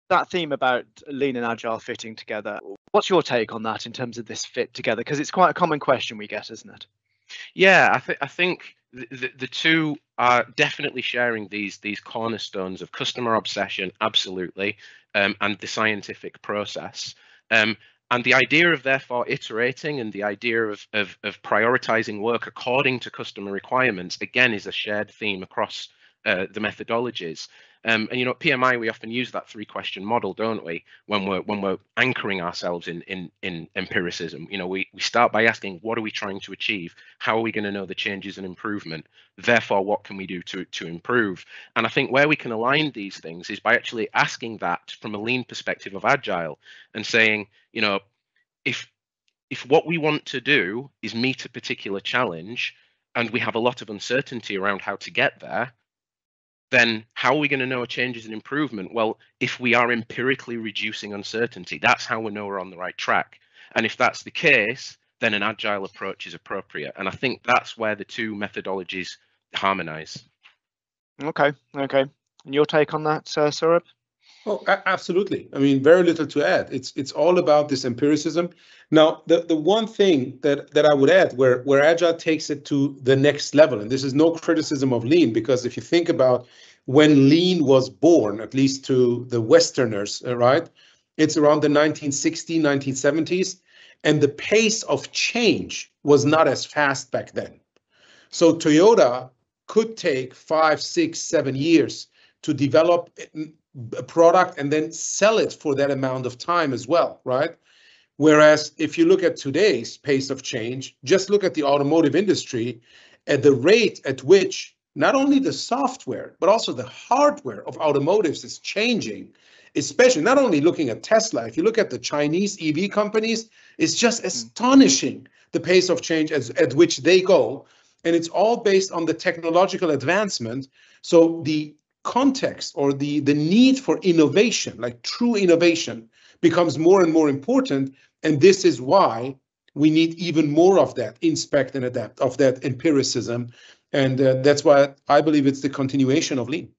that theme about lean and agile fitting together, what's your take on that in terms of this fit together? Because it's quite a common question we get, isn't it? Yeah, I think the two are definitely sharing these cornerstones of customer obsession, absolutely, and the scientific process. And the idea of therefore iterating and the idea of prioritizing work according to customer requirements, again, is a shared theme across the methodologies. And you know, at PMI, we often use that 3-question model, don't we, when we're anchoring ourselves in empiricism. You know, we start by asking, what are we trying to achieve? How are we going to know the changes and improvement? Therefore, what can we do to improve? And I think where we can align these things is by actually asking that from a lean perspective of Agile and saying, you know, if what we want to do is meet a particular challenge and we have a lot of uncertainty around how to get there, then how are we going to know a change is an improvement? Well, if we are empirically reducing uncertainty, that's how we know we're on the right track. And if that's the case, then an agile approach is appropriate. And I think that's where the two methodologies harmonize. Okay. And your take on that, Saurabh? Oh, absolutely. I mean, very little to add. It's all about this empiricism. Now, the one thing that I would add where Agile takes it to the next level, and this is no criticism of Lean, because if you think about when Lean was born, at least to the Westerners, right, it's around the 1960s, 1970s, and the pace of change was not as fast back then. So Toyota could take 5, 6, 7 years to develop a product and then sell it for that amount of time as well, right? Whereas if you look at today's pace of change, just look at the automotive industry, at the rate at which not only the software, but also the hardware of automotives is changing, especially not only looking at Tesla, if you look at the Chinese EV companies, it's just astonishing the pace of change at which they go. And it's all based on the technological advancement. So the context or the need for innovation, like true innovation, becomes more and more important. And this is why we need even more of that inspect and adapt, of that empiricism. And that's why I believe it's the continuation of Lean.